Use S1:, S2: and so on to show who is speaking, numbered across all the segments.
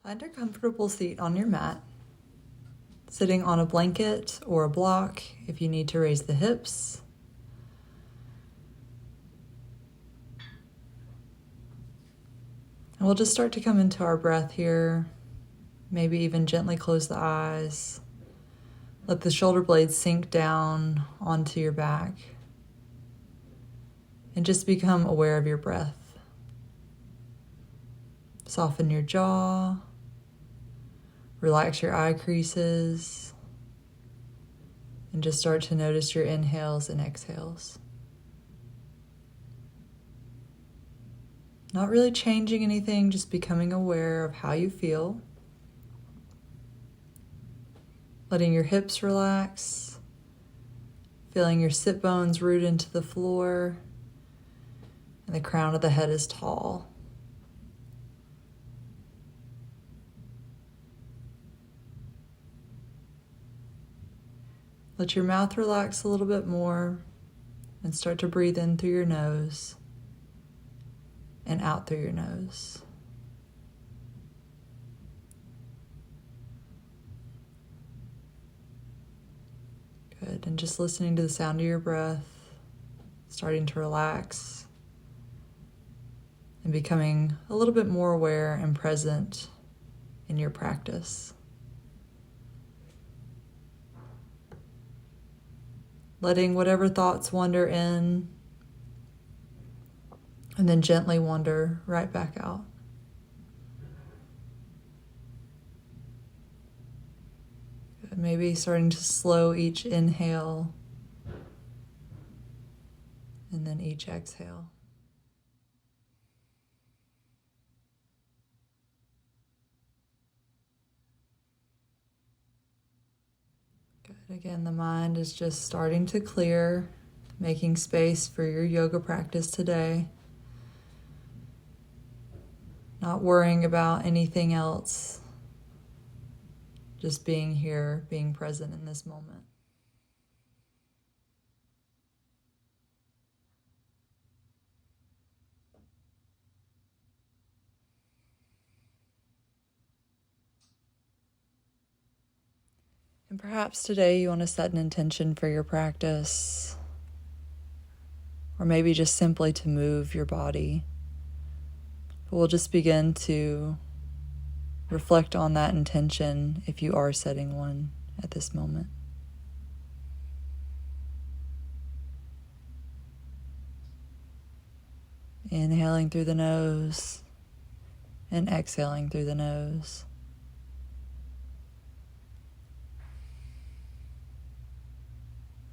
S1: Find a comfortable seat on your mat, sitting on a blanket or a block if you need to raise the hips. And we'll just start to come into our breath here, maybe even gently close the eyes. Let the shoulder blades sink down onto your back and just become aware of your breath. Soften your jaw. Relax your eye creases and just start to notice your inhales and exhales. Not really changing anything, just becoming aware of how you feel. Letting your hips relax, feeling your sit bones root into the floor, and the crown of the head is tall. Let your mouth relax a little bit more and start to breathe in through your nose and out through your nose. Good, and just listening to the sound of your breath, starting to relax and becoming a little bit more aware and present in your practice. Letting whatever thoughts wander in and then gently wander right back out. Good. Maybe starting to slow each inhale and then each exhale. Good. Again, the mind is just starting to clear, making space for your yoga practice today. Not worrying about anything else. Just being here, being present in this moment. And perhaps today you want to set an intention for your practice, or maybe just simply to move your body. But we'll just begin to reflect on that intention if you are setting one at this moment. Inhaling through the nose and exhaling through the nose.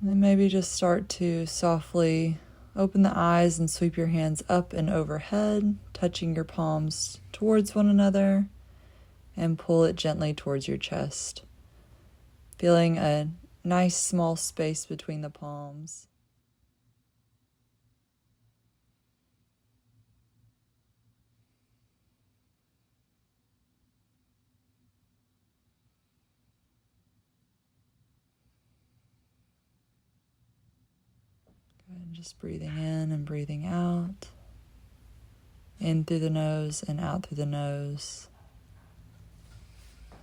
S1: And then maybe just start to softly open the eyes and sweep your hands up and overhead, touching your palms towards one another, and pull it gently towards your chest. Feeling a nice small space between the palms. And just breathing in and breathing out. In through the nose and out through the nose.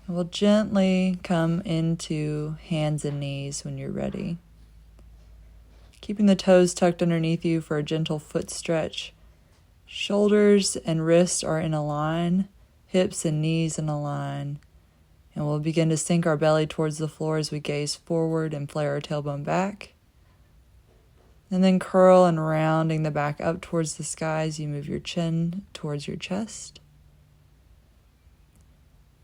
S1: And we'll gently come into hands and knees when you're ready. Keeping the toes tucked underneath you for a gentle foot stretch. Shoulders and wrists are in a line, hips and knees in a line. And we'll begin to sink our belly towards the floor as we gaze forward and flare our tailbone back. And then curl and rounding the back up towards the sky as you move your chin towards your chest.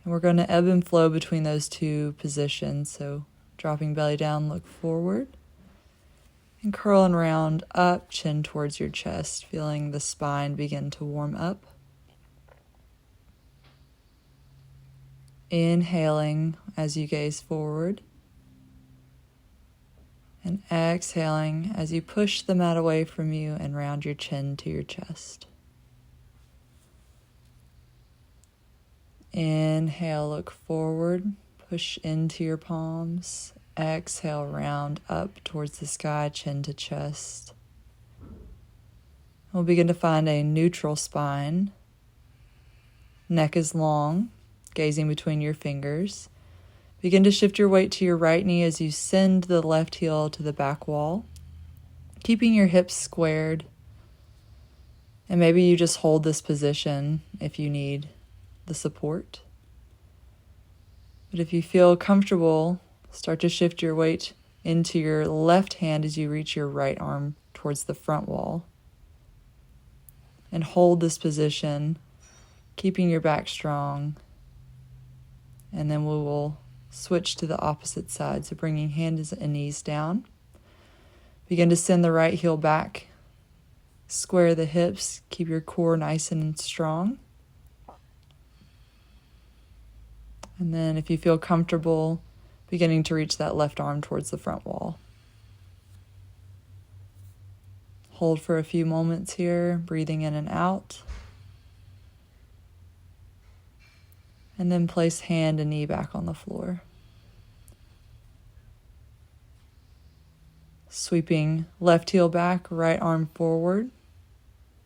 S1: And we're going to ebb and flow between those two positions. So dropping belly down, look forward. And curl and round up, chin towards your chest, feeling the spine begin to warm up. Inhaling as you gaze forward. And exhaling as you push the mat away from you and round your chin to your chest. Inhale, look forward, push into your palms. Exhale, round up towards the sky, chin to chest. We'll begin to find a neutral spine. Neck is long, gazing between your fingers. Begin to shift your weight to your right knee as you send the left heel to the back wall, keeping your hips squared. And maybe you just hold this position if you need the support. But if you feel comfortable, start to shift your weight into your left hand as you reach your right arm towards the front wall. And hold this position, keeping your back strong. And then we will switch to the opposite side. So bringing hands and knees down. Begin to send the right heel back. Square the hips. Keep your core nice and strong. And then if you feel comfortable, beginning to reach that left arm towards the front wall. Hold for a few moments here, breathing in and out. And then place hand and knee back on the floor. Sweeping left heel back, right arm forward.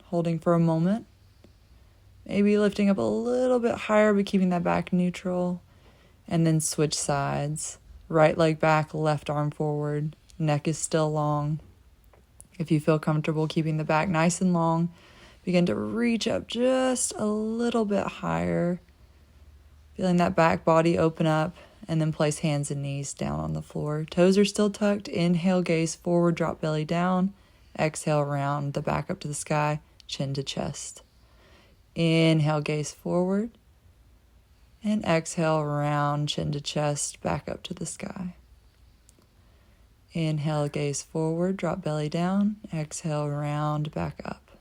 S1: Holding for a moment. Maybe lifting up a little bit higher, but keeping that back neutral. And then switch sides. Right leg back, left arm forward. Neck is still long. If you feel comfortable keeping the back nice and long, begin to reach up just a little bit higher. Feeling that back body open up, and then place hands and knees down on the floor. Toes are still tucked. Inhale, gaze forward, drop belly down. Exhale, round the back up to the sky, chin to chest. Inhale, gaze forward. And exhale, round, chin to chest, back up to the sky. Inhale, gaze forward, drop belly down. Exhale, round, back up.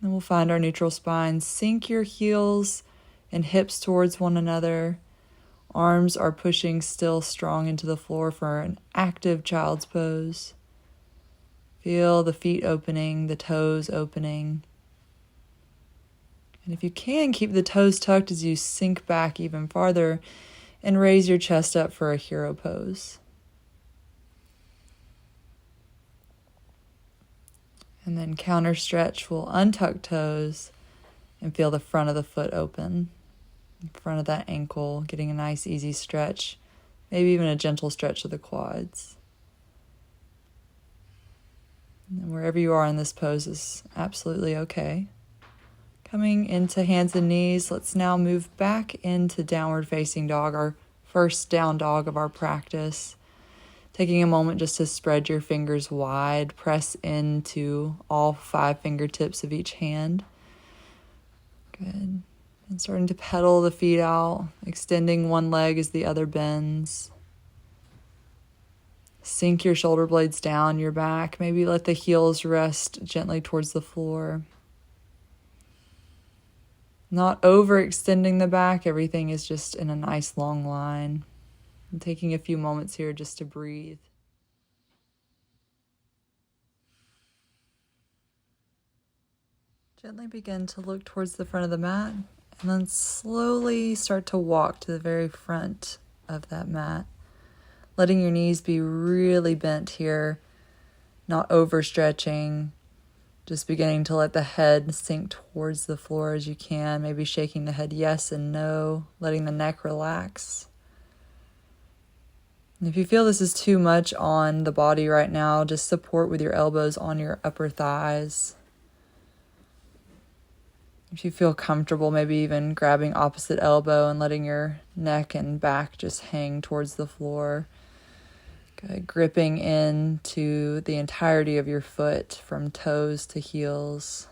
S1: Then we'll find our neutral spine. Sink your heels and hips towards one another. Arms are pushing still strong into the floor for an active child's pose. Feel the feet opening, the toes opening. And if you can, keep the toes tucked as you sink back even farther and raise your chest up for a hero pose. And then counter stretch, we'll untuck toes and feel the front of the foot open. In front of that ankle, getting a nice easy stretch, maybe even a gentle stretch of the quads. And wherever you are in this pose is absolutely okay. Coming into hands and knees, let's now move back into downward facing dog, our first down dog of our practice. Taking a moment just to spread your fingers wide, press into all 5 fingertips of each hand. Good. And starting to pedal the feet out, extending one leg as the other bends. Sink your shoulder blades down your back. Maybe let the heels rest gently towards the floor. Not overextending the back. Everything is just in a nice long line. And taking a few moments here just to breathe. Gently begin to look towards the front of the mat. And then slowly start to walk to the very front of that mat. Letting your knees be really bent here. Not overstretching. Just beginning to let the head sink towards the floor as you can. Maybe shaking the head yes and no. Letting the neck relax. And if you feel this is too much on the body right now, just support with your elbows on your upper thighs. If you feel comfortable, maybe even grabbing opposite elbow and letting your neck and back just hang towards the floor. Good. Gripping into the entirety of your foot from toes to heels.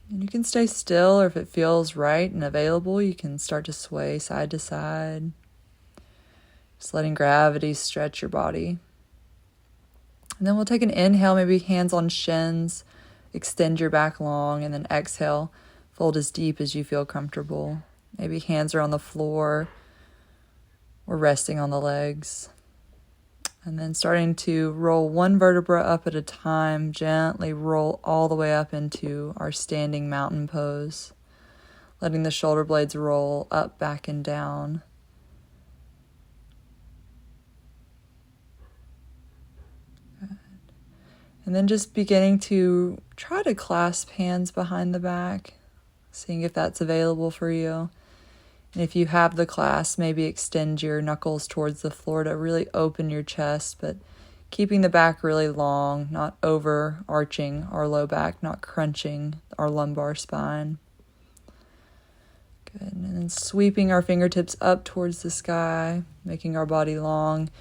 S1: And you can stay still, or if it feels right and available, you can start to sway side to side. Just letting gravity stretch your body. And then we'll take an inhale, maybe hands on shins. Extend your back long, and then exhale. Fold as deep as you feel comfortable. Maybe hands are on the floor or resting on the legs. And then starting to roll one vertebra up at a time, gently roll all the way up into our standing mountain pose. Letting the shoulder blades roll up, back, and down. And then just beginning to try to clasp hands behind the back, seeing if that's available for you. And if you have the clasp, maybe extend your knuckles towards the floor to really open your chest, but keeping the back really long, not overarching our low back, not crunching our lumbar spine. Good. And then sweeping our fingertips up towards the sky, making our body long.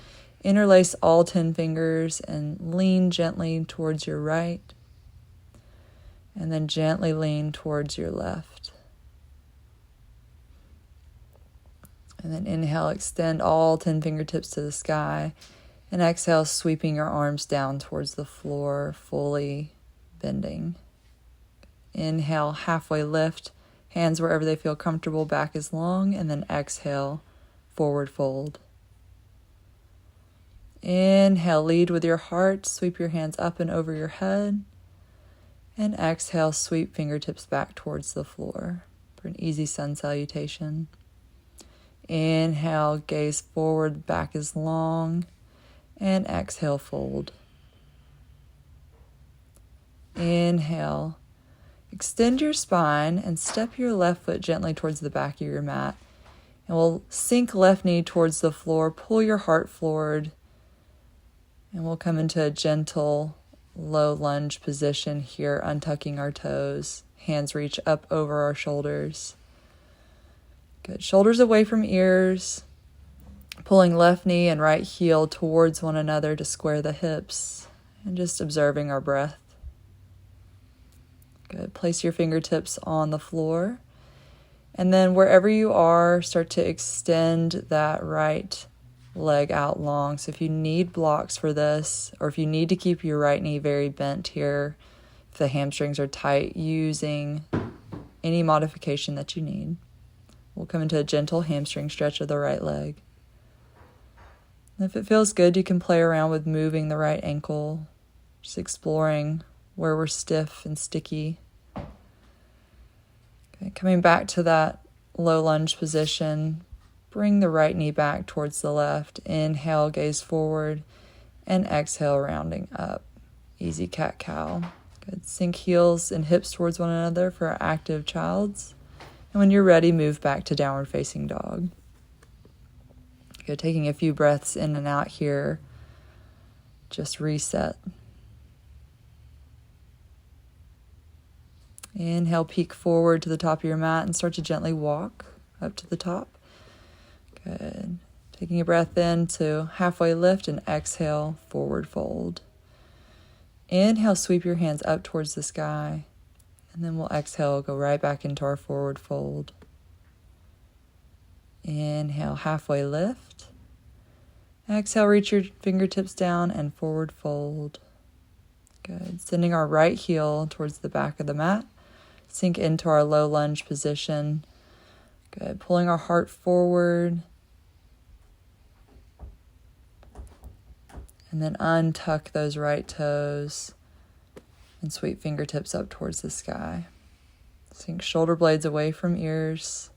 S1: Interlace all 10 fingers and lean gently towards your right. And then gently lean towards your left. And then inhale, extend all 10 fingertips to the sky. And exhale, sweeping your arms down towards the floor, fully bending. Inhale, halfway lift. Hands wherever they feel comfortable, back is long. And then exhale, forward fold. Inhale, lead with your heart. Sweep your hands up and over your head. And exhale, sweep fingertips back towards the floor for an easy sun salutation. Inhale, gaze forward, back is long. And exhale, fold. Inhale, extend your spine and step your left foot gently towards the back of your mat. And we'll sink left knee towards the floor, pull your heart forward. And we'll come into a gentle, low lunge position here, untucking our toes. Hands reach up over our shoulders. Good. Shoulders away from ears. Pulling left knee and right heel towards one another to square the hips. And just observing our breath. Good. Place your fingertips on the floor. And then wherever you are, start to extend that right leg out long. So if you need blocks for this, or if you need to keep your right knee very bent here, if the hamstrings are tight, using any modification that you need. We'll come into a gentle hamstring stretch of the right leg. And if it feels good, you can play around with moving the right ankle, just exploring where we're stiff and sticky. Okay, coming back to that low lunge position. Bring the right knee back towards the left. Inhale, gaze forward. And exhale, rounding up. Easy cat-cow. Good. Sink heels and hips towards one another for our active child's. And when you're ready, move back to downward facing dog. Good. Taking a few breaths in and out here. Just reset. Inhale, peek forward to the top of your mat and start to gently walk up to the top. Good. Taking a breath in to halfway lift and exhale, forward fold. Inhale, sweep your hands up towards the sky. And then we'll exhale, go right back into our forward fold. Inhale, halfway lift. Exhale, reach your fingertips down and forward fold. Good. Sending our right heel towards the back of the mat. Sink into our low lunge position. Good. Pulling our heart forward. And then untuck those right toes and sweep fingertips up towards the sky. Sink shoulder blades away from ears.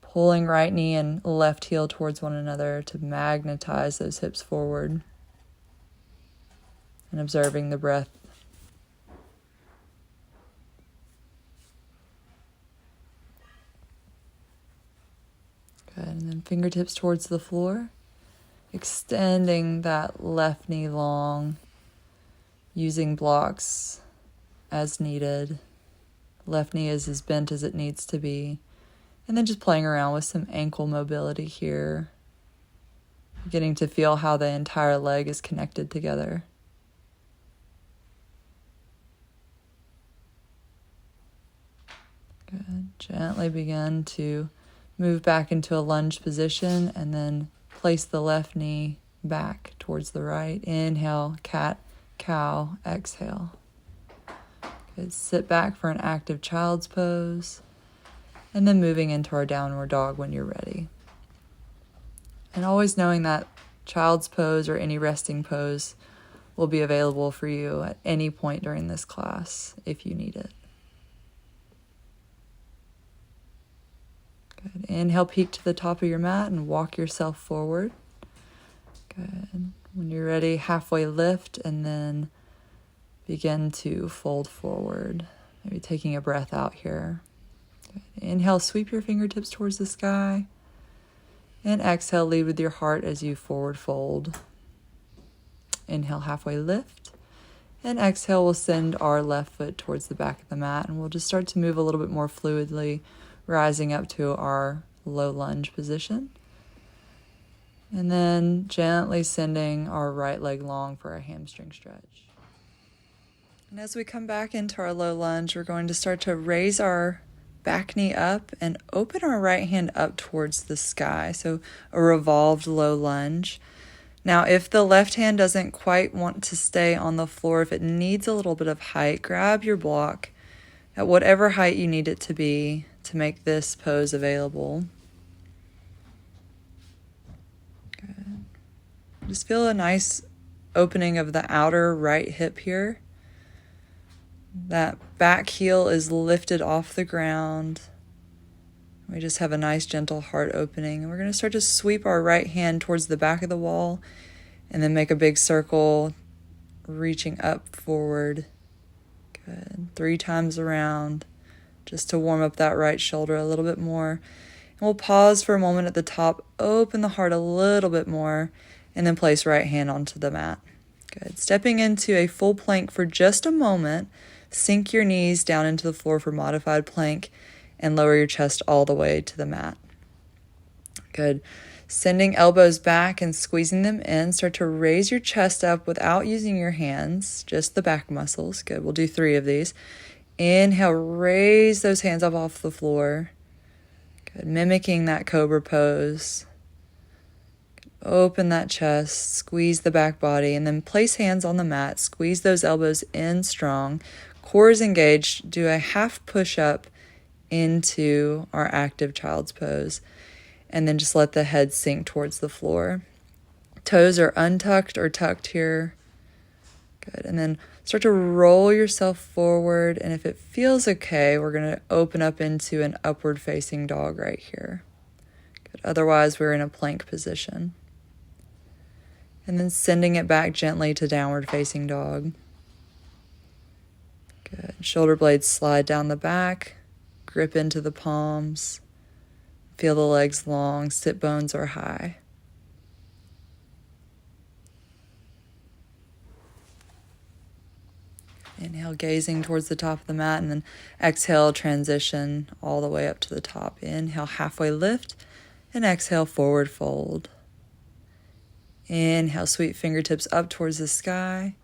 S1: Pulling right knee and left heel towards one another to magnetize those hips forward. And observing the breath. Good. And then fingertips towards the floor. Extending that left knee long, using blocks as needed. Left knee is as bent as it needs to be. And then just playing around with some ankle mobility here. Getting to feel how the entire leg is connected together. Good. Gently begin to move back into a lunge position and then place the left knee back towards the right. Inhale, cat, cow, exhale. Good. Sit back for an active child's pose. And then moving into our downward dog when you're ready. And always knowing that child's pose or any resting pose will be available for you at any point during this class if you need it. Good. Inhale, peek to the top of your mat and walk yourself forward. Good. When you're ready, halfway lift and then begin to fold forward, maybe taking a breath out here. Good. Inhale, sweep your fingertips towards the sky. And exhale, lead with your heart as you forward fold. Inhale, halfway lift. And exhale, we'll send our left foot towards the back of the mat. And we'll just start to move a little bit more fluidly, rising up to our low lunge position. And then gently sending our right leg long for a hamstring stretch. And as we come back into our low lunge, we're going to start to raise our back knee up and open our right hand up towards the sky. So a revolved low lunge. Now, if the left hand doesn't quite want to stay on the floor, if it needs a little bit of height, grab your block at whatever height you need it to be to make this pose available. Good. Just feel a nice opening of the outer right hip here. That back heel is lifted off the ground. We just have a nice gentle heart opening. And we're going to start to sweep our right hand towards the back of the wall and then make a big circle, reaching up forward. Good. 3 times around, just to warm up that right shoulder a little bit more. And we'll pause for a moment at the top, open the heart a little bit more, and then place right hand onto the mat. Good. Stepping into a full plank for just a moment. Sink your knees down into the floor for modified plank and lower your chest all the way to the mat. Good. Sending elbows back and squeezing them in. Start to raise your chest up without using your hands, just the back muscles. Good. We'll do 3 of these. Inhale, raise those hands up off the floor. Good. Mimicking that cobra pose. Open that chest, squeeze the back body, and then place hands on the mat. Squeeze those elbows in strong. Core is engaged. Do a half push-up into our active child's pose. And then just let the head sink towards the floor. Toes are untucked or tucked here. Good. And then start to roll yourself forward. And if it feels okay, we're going to open up into an upward facing dog right here. Good. Otherwise, we're in a plank position. And then sending it back gently to downward facing dog. Good. Shoulder blades slide down the back, grip into the palms. Feel the legs long, sit bones are high. Inhale, gazing towards the top of the mat, and then exhale, transition all the way up to the top. Inhale, halfway lift, and exhale, forward fold. Inhale, sweep fingertips up towards the sky.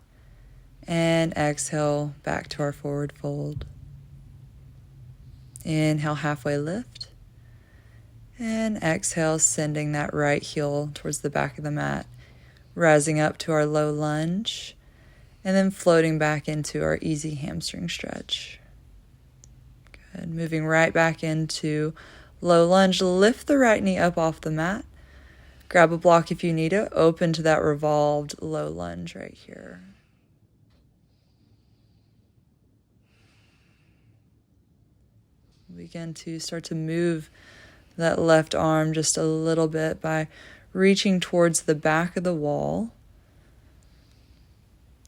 S1: And exhale, back to our forward fold. Inhale, halfway lift. And exhale, sending that right heel towards the back of the mat. Rising up to our low lunge. And then floating back into our easy hamstring stretch. Good. Moving right back into low lunge. Lift the right knee up off the mat. Grab a block if you need it. Open to that revolved low lunge right here. Begin to start to move that left arm just a little bit by reaching towards the back of the wall.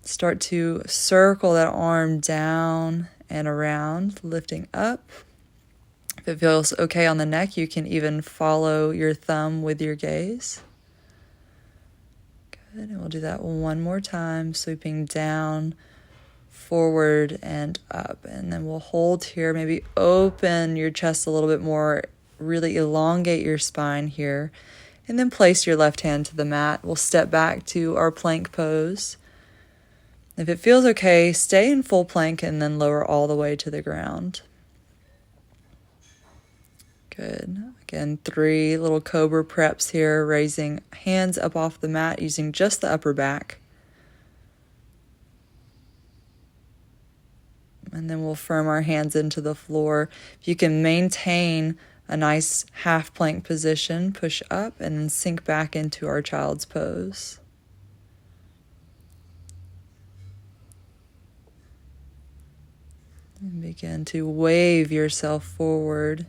S1: Start to circle that arm down and around, lifting up. If it feels okay on the neck, you can even follow your thumb with your gaze. Good, and we'll do that one more time, sweeping down, forward, and up. And then we'll hold here, maybe open your chest a little bit more, really elongate your spine here, and then place your left hand to the mat. We'll step back to our plank pose. If it feels okay, stay in full plank and then lower all the way to the ground. Good. Again, 3 little cobra preps here, raising hands up off the mat using just the upper back. And then we'll firm our hands into the floor. If you can maintain a nice half plank position, push up and then sink back into our child's pose. And begin to wave yourself forward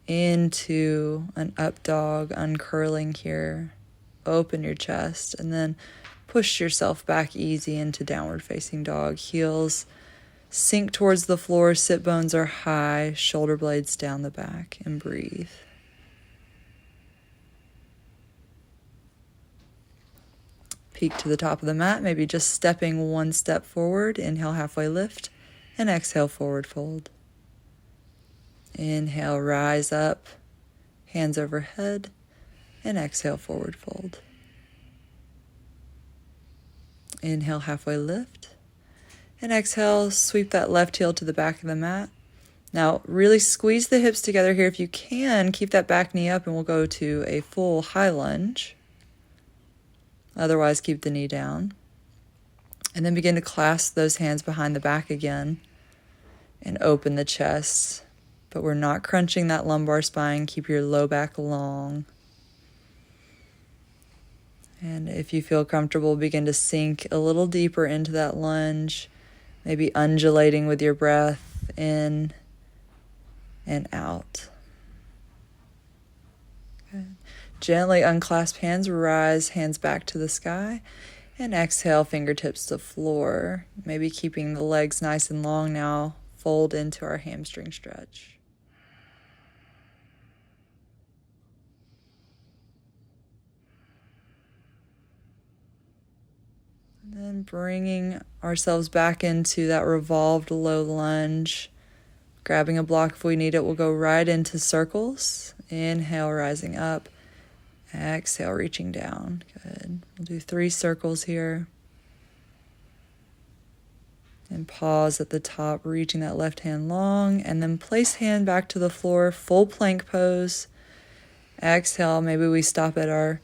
S1: into an up dog, uncurling here. Open your chest and then push yourself back easy into downward facing dog. Heels sink towards the floor, sit bones are high, shoulder blades down the back, and breathe. Peek to the top of the mat, maybe just stepping one step forward. Inhale, halfway lift, and exhale, forward fold. Inhale, rise up, hands overhead, and exhale, forward fold. Inhale, halfway lift, and exhale, sweep that left heel to the back of the mat. Now, really squeeze the hips together here. If you can, keep that back knee up, and we'll go to a full high lunge. Otherwise, keep the knee down. And then begin to clasp those hands behind the back again and open the chest. But we're not crunching that lumbar spine. Keep your low back long. And if you feel comfortable, begin to sink a little deeper into that lunge, maybe undulating with your breath in and out. Good. Gently unclasp hands, rise hands back to the sky, and exhale, fingertips to floor. Maybe keeping the legs nice and long now, fold into our hamstring stretch. Then bringing ourselves back into that revolved low lunge. Grabbing a block if we need it, we'll go right into circles. Inhale, rising up. Exhale, reaching down. Good. We'll do 3 circles here. And pause at the top, reaching that left hand long. And then place hand back to the floor, full plank pose. Exhale, maybe we stop at our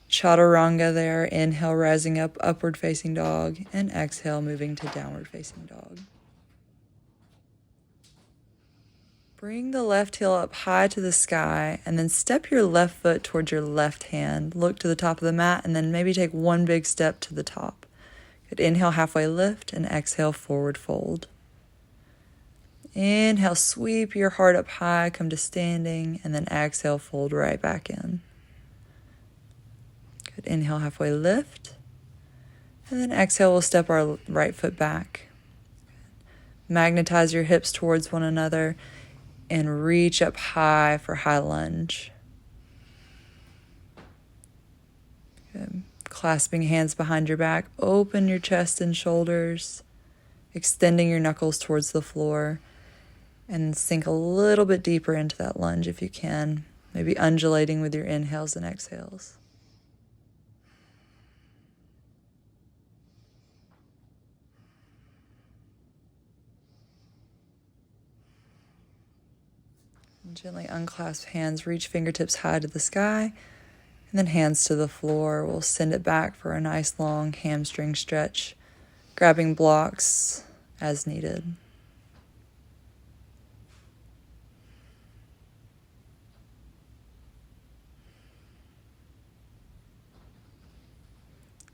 S1: chaturanga there. Inhale, rising up, upward facing dog, and exhale, moving to downward facing dog. Bring the left heel up high to the sky, and then step your left foot towards your left hand. Look to the top of the mat, and then maybe take one big step to the top. Good. Inhale, halfway lift, and exhale, forward fold. Inhale, sweep your heart up high, come to standing, and then exhale, fold right back in. Good. Inhale, halfway lift. And then exhale, we'll step our right foot back. Magnetize your hips towards one another and reach up high for high lunge. Good. Clasping hands behind your back, open your chest and shoulders, extending your knuckles towards the floor, and sink a little bit deeper into that lunge if you can, maybe undulating with your inhales and exhales. And gently unclasp hands, reach fingertips high to the sky, and then hands to the floor. We'll send it back for a nice long hamstring stretch, grabbing blocks as needed.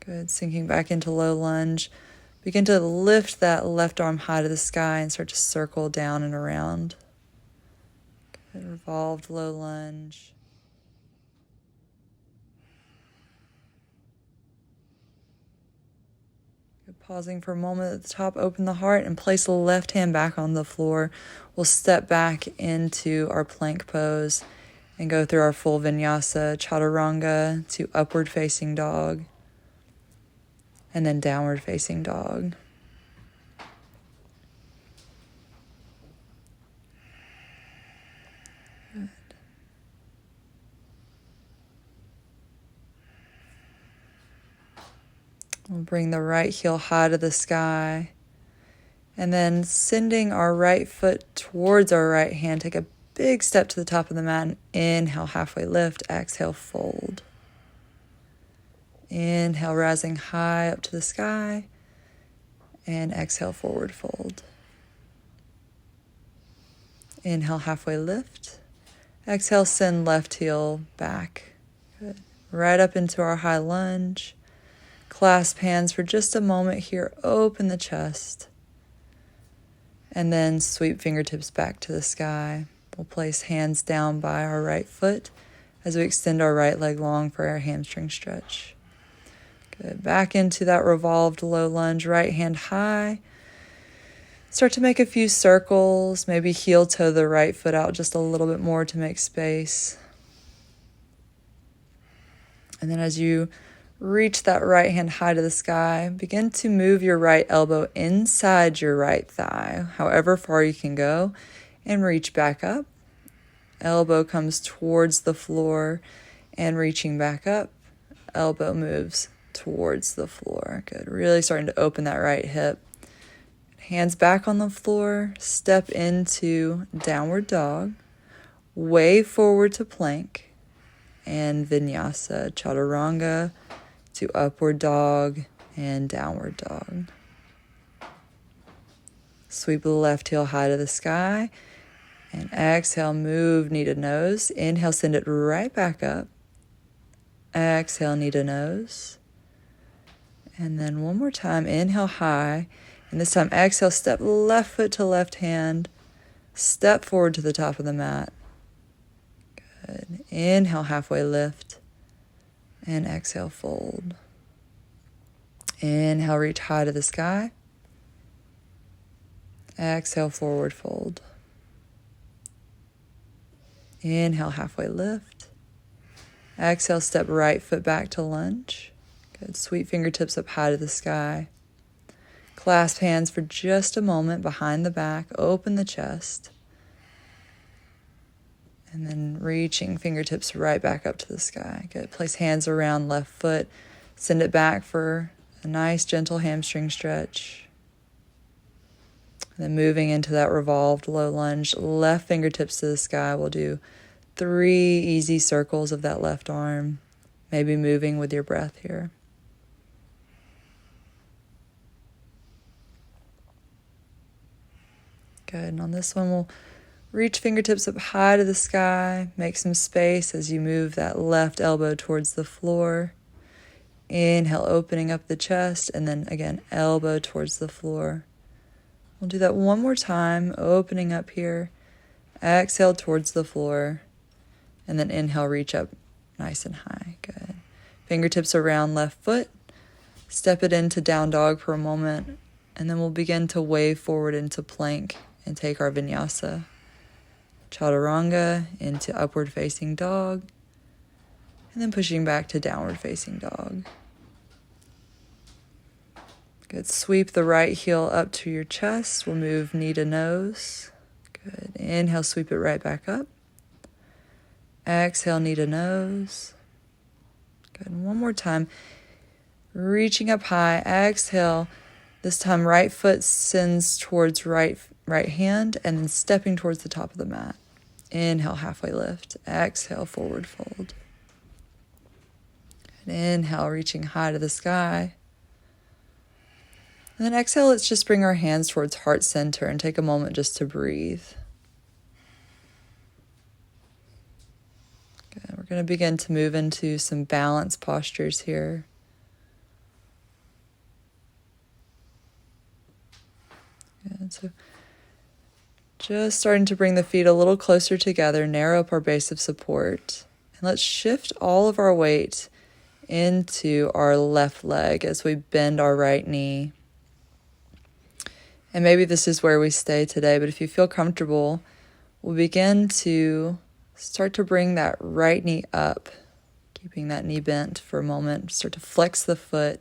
S1: Good. Sinking back into low lunge. Begin to lift that left arm high to the sky and start to circle down and around. Good. Revolved low lunge. Good. Pausing for a moment at the top, open the heart and place the left hand back on the floor. We'll step back into our plank pose and go through our full Vinyasa, chaturanga to upward facing dog. And then downward facing dog. Good. We'll bring the right heel high to the sky. And then sending our right foot towards our right hand, take a big step to the top of the mat and inhale, halfway lift, exhale, fold. Inhale, rising high up to the sky, and exhale, forward fold. Inhale, halfway lift. Exhale, send left heel back. Good. Right up into our high lunge. Clasp hands for just a moment here, open the chest. And then sweep fingertips back to the sky. We'll place hands down by our right foot as we extend our right leg long for our hamstring stretch. Good. Back into that revolved low lunge, right hand high. Start to make a few circles, maybe heel toe the right foot out just a little bit more to make space. And then as you reach that right hand high to the sky, begin to move your right elbow inside your right thigh, however far you can go, and reach back up. Elbow comes towards the floor and reaching back up. Elbow moves towards the floor. Good. Really starting to open that right hip. Hands back on the floor. Step into downward dog. Wave forward to plank. And Vinyasa, chaturanga to upward dog and downward dog. Sweep the left heel high to the sky. And exhale, move knee to nose. Inhale, send it right back up. Exhale, knee to nose. And then one more time, inhale high. And this time, exhale, step left foot to left hand. Step forward to the top of the mat. Good. Inhale, halfway lift. And exhale, fold. Inhale, reach high to the sky. Exhale, forward fold. Inhale, halfway lift. Exhale, step right foot back to lunge. Good. Sweep fingertips up high to the sky. Clasp hands for just a moment behind the back. Open the chest. And then reaching fingertips right back up to the sky. Good. Place hands around left foot. Send it back for a nice gentle hamstring stretch. And then moving into that revolved low lunge. Left fingertips to the sky. We'll do 3 easy circles of that left arm. Maybe moving with your breath here. Good. And on this one, we'll reach fingertips up high to the sky. Make some space as you move that left elbow towards the floor. Inhale, opening up the chest. And then again, elbow towards the floor. We'll do that one more time, opening up here. Exhale towards the floor. And then inhale, reach up nice and high. Good. Fingertips around left foot. Step it into down dog for a moment. And then we'll begin to wave forward into plank and take our vinyasa. Chaturanga into upward facing dog. And then pushing back to downward facing dog. Good. Sweep the right heel up to your chest. We'll move knee to nose. Good. Inhale, sweep it right back up. Exhale, knee to nose. Good. And one more time. Reaching up high. Exhale. This time, right foot sends towards right hand and then stepping towards the top of the mat. Inhale, halfway lift. Exhale, forward fold. And inhale, reaching high to the sky. And then exhale, let's just bring our hands towards heart center and take a moment just to breathe. Good. We're going to begin to move into some balance postures here. Good. So just starting to bring the feet a little closer together, narrow up our base of support. And let's shift all of our weight into our left leg as we bend our right knee. And maybe this is where we stay today, but if you feel comfortable, we'll begin to start to bring that right knee up, keeping that knee bent for a moment. Start to flex the foot.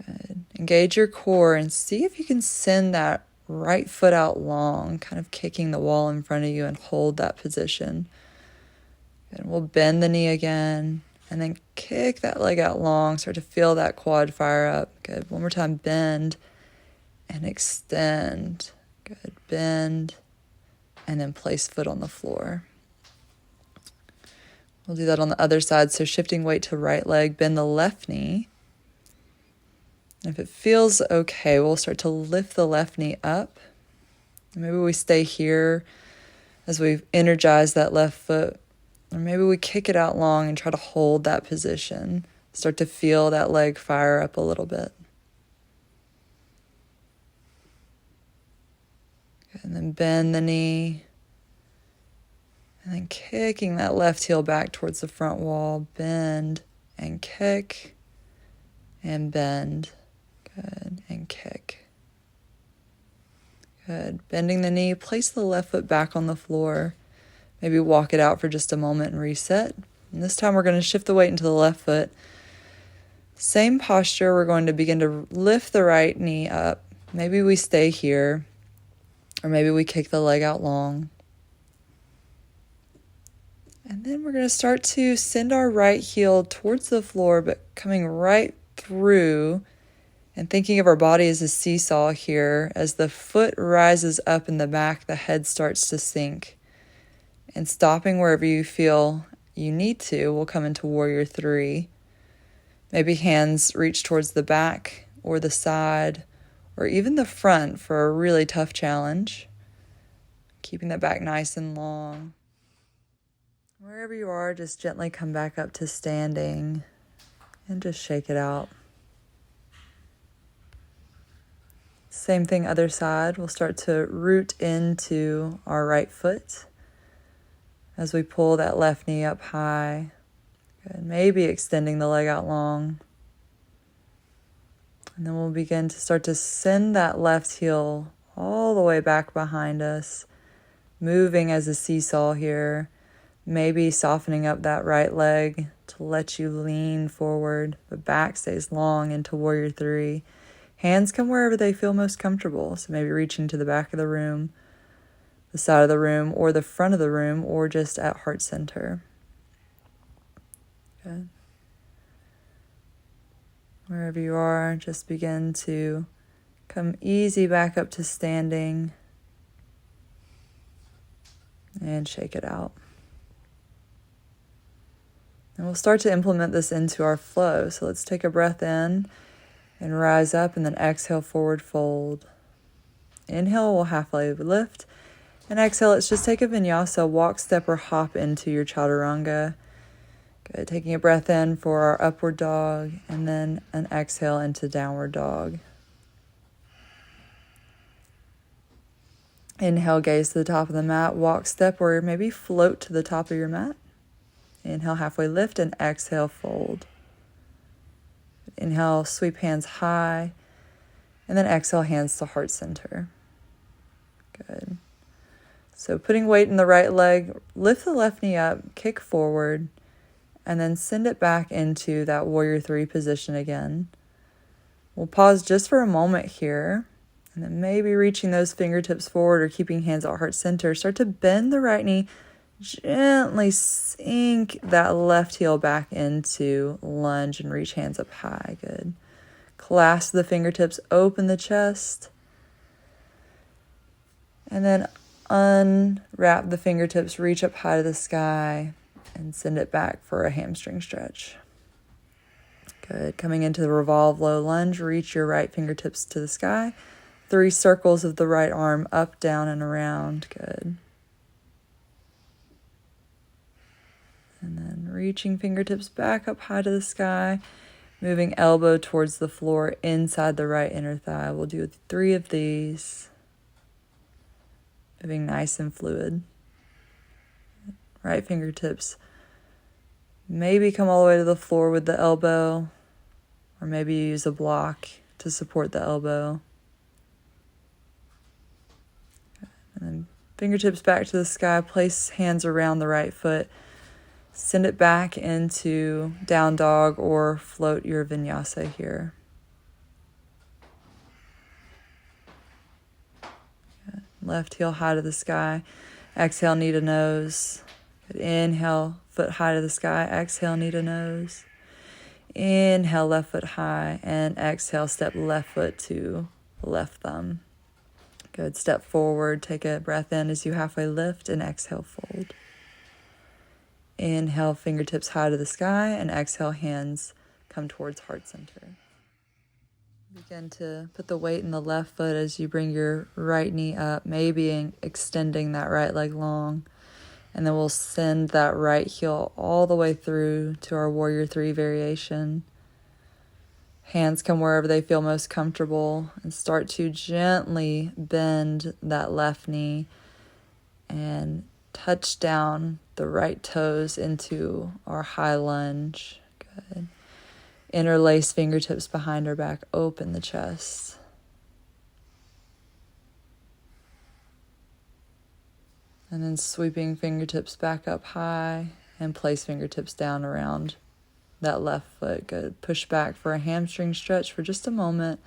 S1: Good. Engage your core and see if you can send that right foot out long, kind of kicking the wall in front of you, and hold that position. And we'll bend the knee again and then kick that leg out long. Start to feel that quad fire up. Good. One more time, bend and extend. Good. Bend and then place foot on the floor. We'll do that on the other side. So shifting weight to right leg, bend the left knee. And if it feels okay, we'll start to lift the left knee up. Maybe we stay here as we energize that left foot. Or maybe we kick it out long and try to hold that position. Start to feel that leg fire up a little bit. And then bend the knee. And then kicking that left heel back towards the front wall. Bend and kick. and bend. Good. And kick. Good. Bending the knee, place the left foot back on the floor. Maybe walk it out for just a moment and reset. And this time we're going to shift the weight into the left foot. Same posture, we're going to begin to lift the right knee up. Maybe we stay here, or maybe we kick the leg out long. And then we're going to start to send our right heel towards the floor, but coming right through and thinking of our body as a seesaw here. As the foot rises up in the back, the head starts to sink. And stopping wherever you feel you need to, we'll come into Warrior 3. Maybe hands reach towards the back or the side or even the front for a really tough challenge. Keeping the back nice and long. Wherever you are, just gently come back up to standing and just shake it out. Same thing, other side. We'll start to root into our right foot as we pull that left knee up high. Good. Maybe extending the leg out long. And then we'll begin to start to send that left heel all the way back behind us, moving as a seesaw here. Maybe softening up that right leg to let you lean forward, but back stays long into Warrior 3. Hands come wherever they feel most comfortable. So maybe reaching to the back of the room, the side of the room, or the front of the room, or just at heart center. Good. Wherever you are, just begin to come easy back up to standing and shake it out. And we'll start to implement this into our flow. So let's take a breath in and rise up, and then exhale, forward fold. Inhale, we'll halfway lift. And exhale, let's just take a vinyasa, walk, step, or hop into your chaturanga. Good. Taking a breath in for our upward dog, and then an exhale into downward dog. Inhale, gaze to the top of the mat, walk, step, or maybe float to the top of your mat. Inhale, halfway lift, and exhale, fold. Inhale, sweep hands high, and then exhale, hands to heart center. Good. So putting weight in the right leg, lift the left knee up, kick forward, and then send it back into that Warrior 3 position again. We'll pause just for a moment here, and then maybe reaching those fingertips forward or keeping hands at heart center. Start to bend the right knee, gently sink that left heel back into lunge and reach hands up high. Good. Clasp the fingertips, open the chest, and then unwrap the fingertips, reach up high to the sky, and send it back for a hamstring stretch. Good. Coming into the Revolved low lunge, reach your right fingertips to the sky. 3 circles of the right arm, up, down, and around. Good. And then reaching fingertips back up high to the sky, moving elbow towards the floor inside the right inner thigh. We'll do 3 of these. Moving nice and fluid. Right fingertips maybe come all the way to the floor with the elbow, or maybe you use a block to support the elbow. And then fingertips back to the sky, place hands around the right foot. Send it back into down dog or float your vinyasa here. Good. Left heel high to the sky. Exhale, knee to nose. Good. Inhale, foot high to the sky. Exhale, knee to nose. Inhale, left foot high. And exhale, step left foot to left thumb. Good. Step forward. Take a breath in as you halfway lift, and exhale, fold. Inhale, fingertips high to the sky, and exhale, hands come towards heart center. Begin to put the weight in the left foot as you bring your right knee up, maybe extending that right leg long. And then we'll send that right heel all the way through to our Warrior 3 variation. Hands come wherever they feel most comfortable, and start to gently bend that left knee and touch down the right toes into our high lunge. Good. Interlace fingertips behind our back, open the chest. And then sweeping fingertips back up high and place fingertips down around that left foot. Good. Push back for a hamstring stretch for just a moment.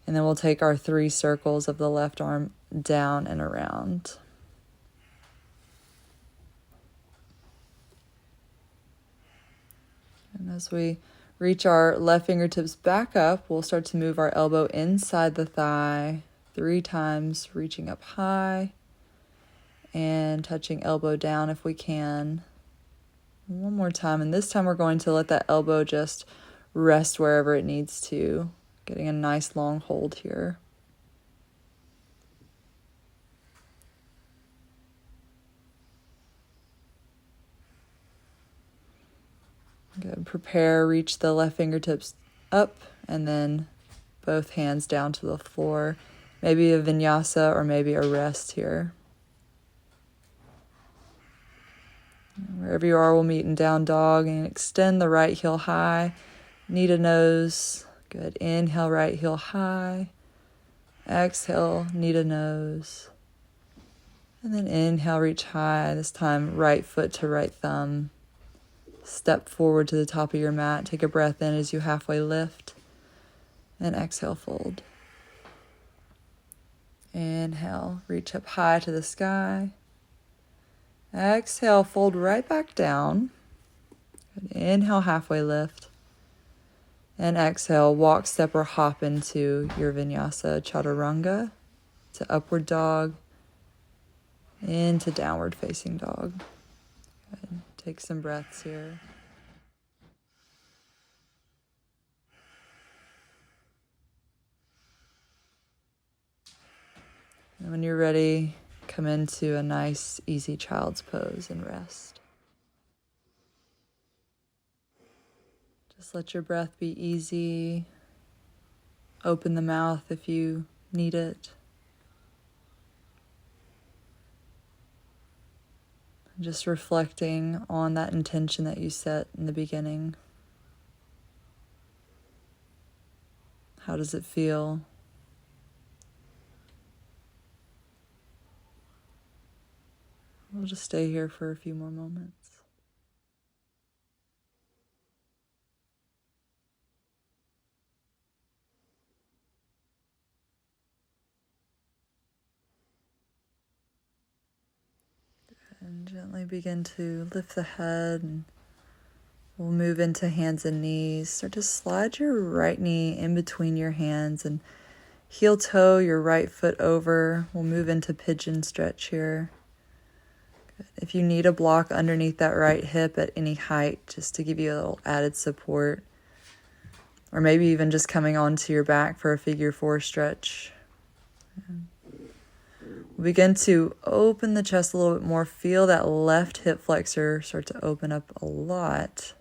S1: And then we'll take our 3 circles of the left arm down and around. And as we reach our left fingertips back up, we'll start to move our elbow inside the thigh 3 times, reaching up high and touching elbow down if we can. One more time, and this time we're going to let that elbow just rest wherever it needs to, getting a nice long hold here. Good. Prepare, reach the left fingertips up, and then both hands down to the floor. Maybe a vinyasa or maybe a rest here. Wherever you are, we'll meet in down dog and extend the right heel high, knee to nose. Good. Inhale, right heel high. Exhale, knee to nose. And then inhale, reach high. This time, right foot to right thumb. Step forward to the top of your mat. Take a breath in as you halfway lift. And exhale, fold. Inhale, reach up high to the sky. Exhale, fold right back down. Inhale, halfway lift. And exhale, walk, step, or hop into your Vinyasa Chaturanga, to upward dog, into downward facing dog. Good. Take some breaths here. And when you're ready, come into a nice, easy child's pose and rest. Just let your breath be easy. Open the mouth if you need it. Just reflecting on that intention that you set in the beginning. How does it feel? We'll just stay here for a few more moments. And gently begin to lift the head, and we'll move into hands and knees. Start to slide your right knee in between your hands and heel toe your right foot over. We'll move into pigeon stretch here. Good. If you need a block underneath that right hip at any height, just to give you a little added support, or maybe even just coming onto your back for a figure 4 stretch. We'll begin to open the chest a little bit more. Feel that left hip flexor start to open up a lot.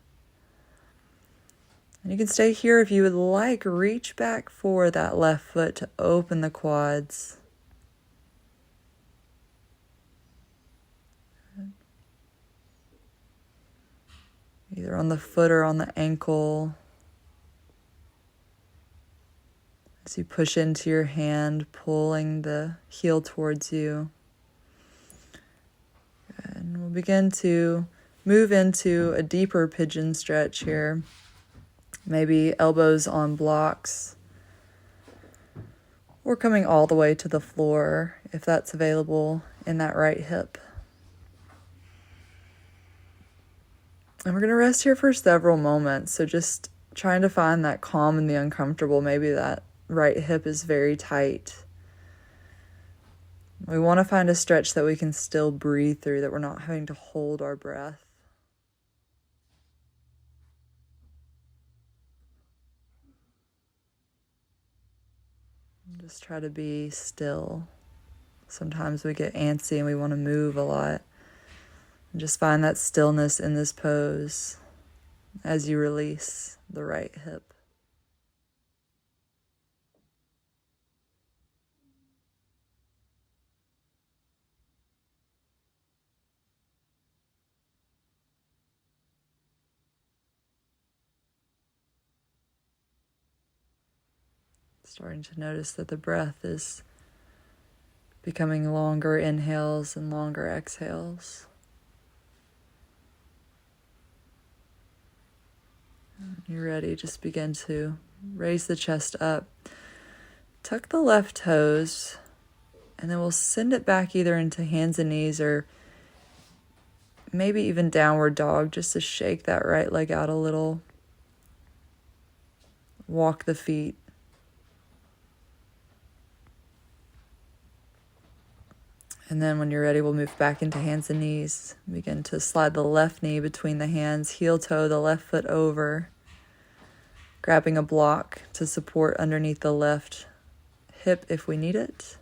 S1: And you can stay here if you would like. Reach back for that left foot to open the quads. Good. Either on the foot or on the ankle. As you push into your hand, pulling the heel towards you. And we'll begin to move into a deeper pigeon stretch here. Maybe elbows on blocks. Or coming all the way to the floor, if that's available in that right hip. And we're going to rest here for several moments. So just trying to find that calm in the uncomfortable. Maybe that right hip is very tight. We want to find a stretch that we can still breathe through, that we're not having to hold our breath. Just try to be still. Sometimes we get antsy and we want to move a lot. And just find that stillness in this pose as you release the right hip. Starting to notice that the breath is becoming longer inhales and longer exhales. When you're ready, just begin to raise the chest up. Tuck the left toes, and then we'll send it back either into hands and knees or maybe even downward dog, just to shake that right leg out a little. Walk the feet. And then when you're ready, we'll move back into hands and knees. Begin to slide the left knee between the hands, heel toe the left foot over, grabbing a block to support underneath the left hip if we need it.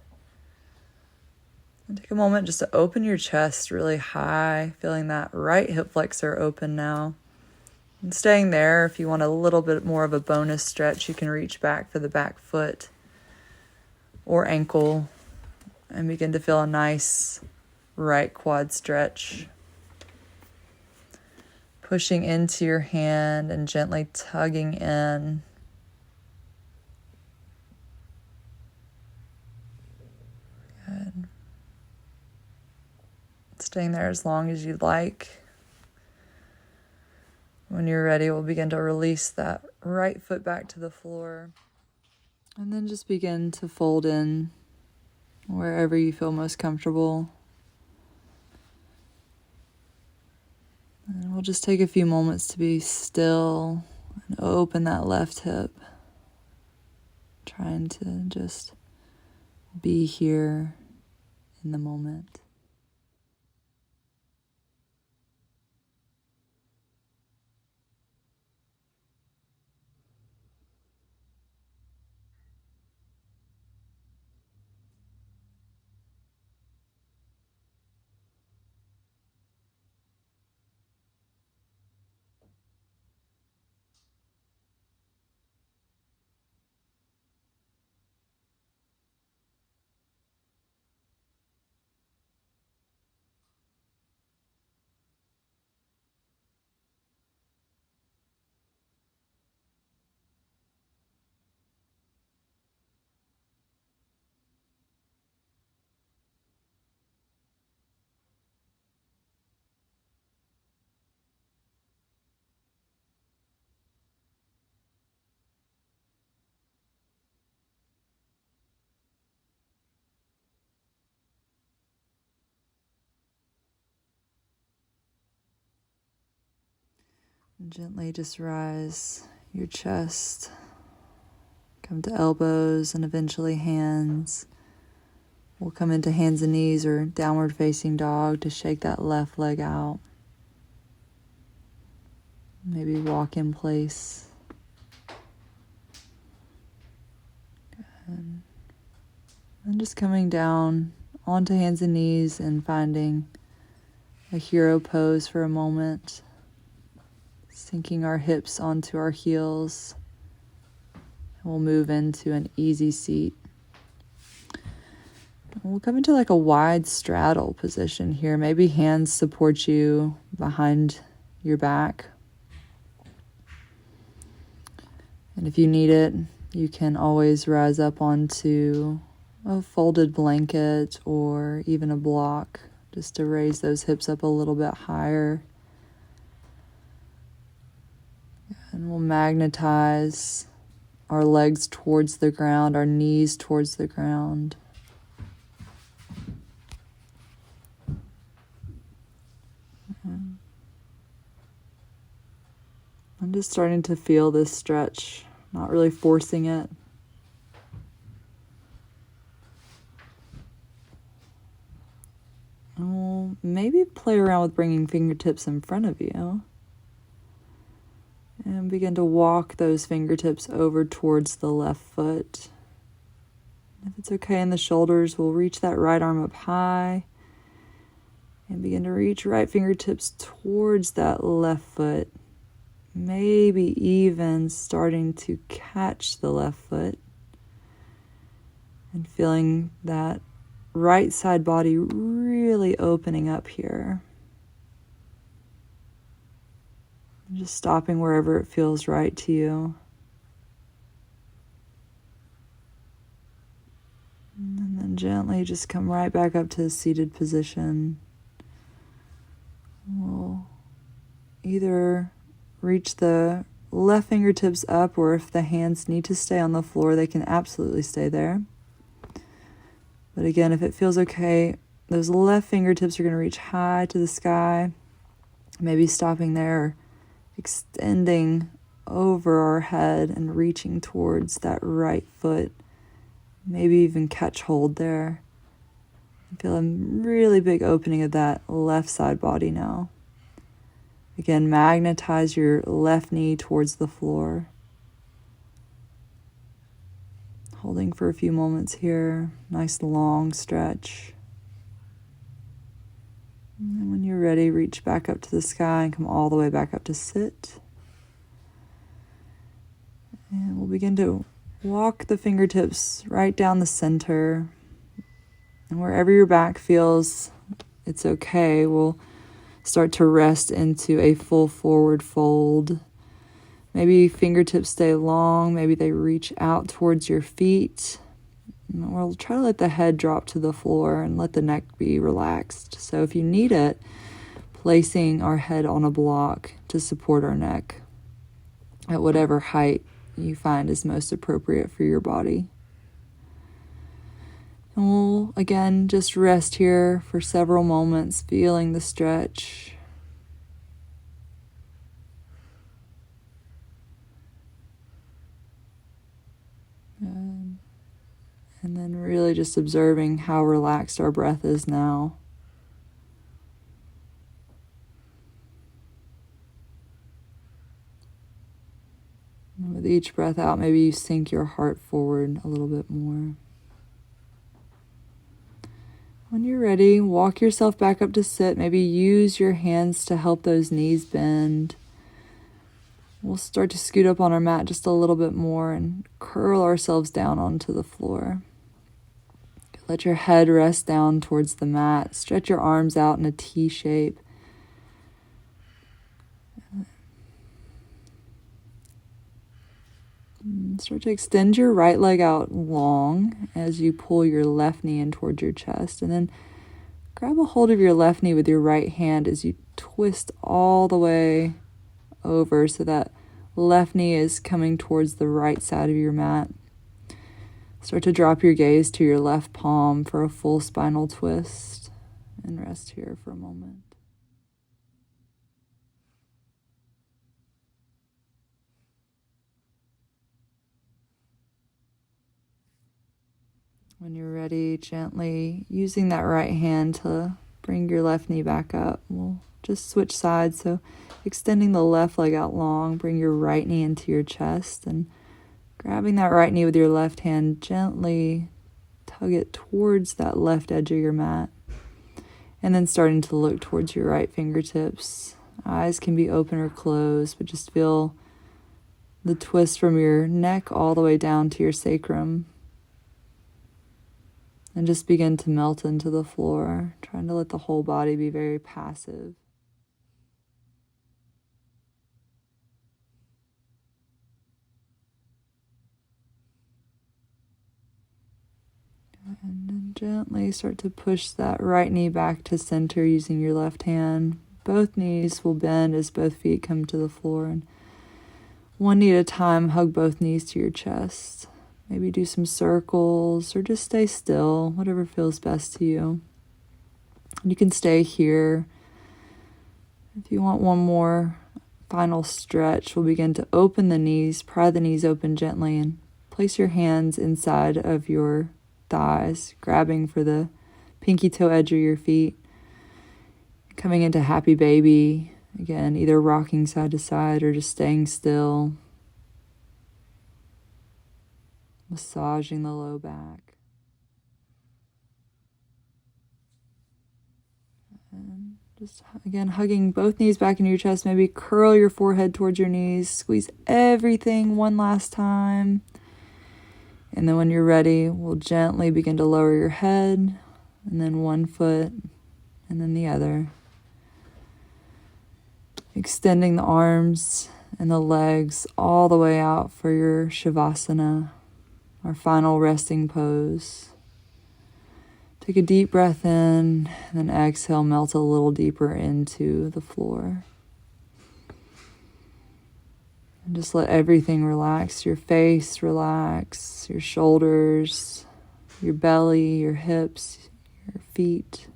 S1: And take a moment just to open your chest really high, feeling that right hip flexor open now. And staying there, if you want a little bit more of a bonus stretch, you can reach back for the back foot or ankle and begin to feel a nice right quad stretch. Pushing into your hand and gently tugging in. Good. Staying there as long as you'd like. When you're ready, we'll begin to release that right foot back to the floor. And then just begin to fold in wherever you feel most comfortable. And we'll just take a few moments to be still and open that left hip. Trying to just be here in the moment. And gently just rise your chest. Come to elbows and eventually hands. We'll come into hands and knees or downward facing dog to shake that left leg out. Maybe walk in place. Good. And just coming down onto hands and knees and finding a hero pose for a moment. Sinking our hips onto our heels. And we'll move into an easy seat. And we'll come into like a wide straddle position here. Maybe hands support you behind your back. And if you need it, you can always rise up onto a folded blanket or even a block just to raise those hips up a little bit higher. And we'll magnetize our legs towards the ground, our knees towards the ground. I'm just starting to feel this stretch, not really forcing it. And we'll maybe play around with bringing fingertips in front of you. And begin to walk those fingertips over towards the left foot. If it's okay in the shoulders, we'll reach that right arm up high and begin to reach right fingertips towards that left foot. Maybe even starting to catch the left foot and feeling that right side body really opening up here. Just stopping wherever it feels right to you. And gently just come right back up to a seated position. We'll either reach the left fingertips up, or if the hands need to stay on the floor, they can absolutely stay there. But again, if it feels okay, those left fingertips are going to reach high to the sky, maybe stopping there, extending over our head and reaching towards that right foot. Maybe even catch hold there. Feel a really big opening of that left side body now. Again, magnetize your left knee towards the floor. Holding for a few moments here. Nice long stretch. And then when you're ready, reach back up to the sky and come all the way back up to sit. And we'll begin to walk the fingertips right down the center. And wherever your back feels it's okay, we'll start to rest into a full forward fold. Maybe fingertips stay long, maybe they reach out towards your feet. And we'll try to let the head drop to the floor and let the neck be relaxed. So if you need it, placing our head on a block to support our neck at whatever height you find is most appropriate for your body. And we'll, again, just rest here for several moments, feeling the stretch. And then really just observing how relaxed our breath is now. And with each breath out, maybe you sink your heart forward a little bit more. When you're ready, walk yourself back up to sit. Maybe use your hands to help those knees bend. We'll start to scoot up on our mat just a little bit more and curl ourselves down onto the floor. Let your head rest down towards the mat. Stretch your arms out in a T shape. Start to extend your right leg out long as you pull your left knee in towards your chest. And then grab a hold of your left knee with your right hand as you twist all the way over so that left knee is coming towards the right side of your mat. Start to drop your gaze to your left palm for a full spinal twist and rest here for a moment. When you're ready, gently using that right hand to bring your left knee back up. We'll just switch sides, so extending the left leg out long, bring your right knee into your chest, and grabbing that right knee with your left hand, gently tug it towards that left edge of your mat. And then starting to look towards your right fingertips. Eyes can be open or closed, but just feel the twist from your neck all the way down to your sacrum. And just begin to melt into the floor, trying to let the whole body be very passive. And then gently start to push that right knee back to center using your left hand. Both knees will bend as both feet come to the floor. And one knee at a time, hug both knees to your chest. Maybe do some circles or just stay still, whatever feels best to you. You can stay here. If you want one more final stretch, we'll begin to open the knees, pry the knees open gently, and place your hands inside of your thighs, grabbing for the pinky toe edge of your feet. Coming into happy baby, again, either rocking side to side or just staying still. Massaging the low back. And just, again, hugging both knees back into your chest. Maybe curl your forehead towards your knees. Squeeze everything one last time. And then when you're ready, we'll gently begin to lower your head. And then one foot. And then the other. Extending the arms and the legs all the way out for your Shavasana. Our final resting pose. Take a deep breath in, and then exhale, melt a little deeper into the floor. And just let everything relax. Your face relax, your shoulders, your belly, your hips, your feet.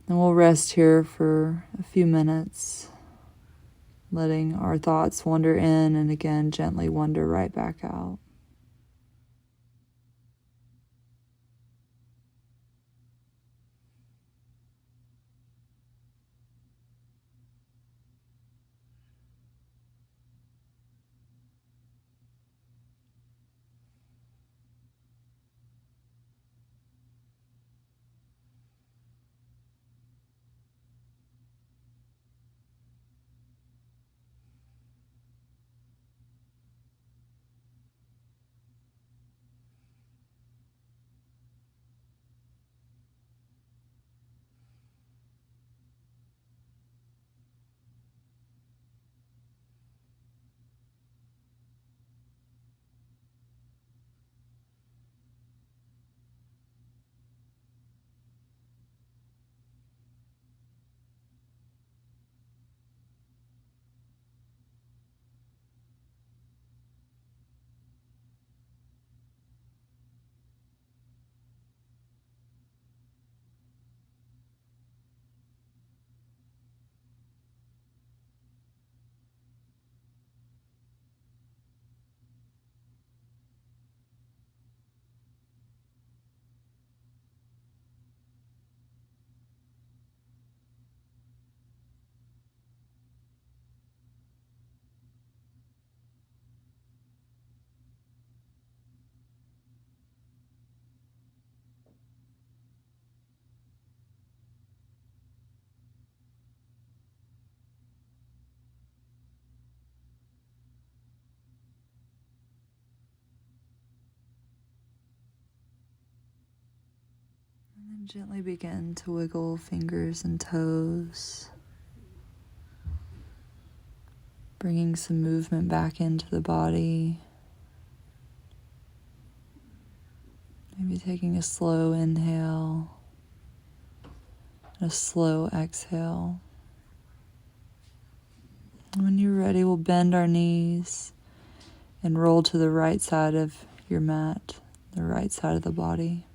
S1: And we'll rest here for a few minutes, letting our thoughts wander in and again gently wander right back out. And gently begin to wiggle fingers and toes, bringing some movement back into the body. Maybe taking a slow inhale and a slow exhale. When you're ready, we'll bend our knees and roll to the right side of your mat, the right side of the body.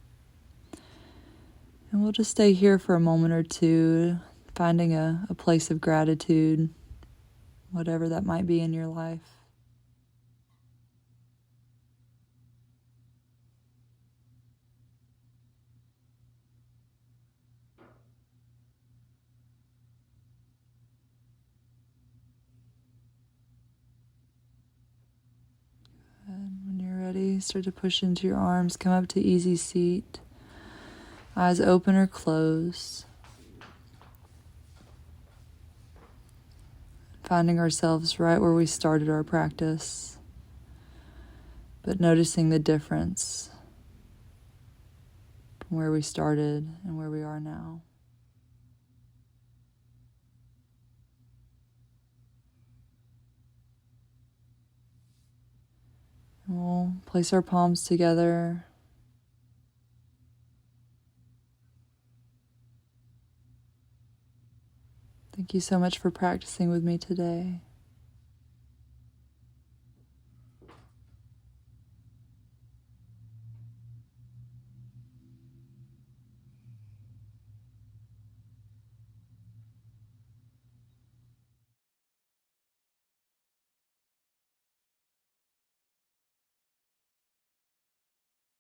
S1: And we'll just stay here for a moment or two, finding a place of gratitude, whatever that might be in your life. And when you're ready, start to push into your arms, come up to easy seat, eyes open or closed. Finding ourselves right where we started our practice, but noticing the difference from where we started and where we are now. And we'll place our palms together. Thank you so much for practicing with me today.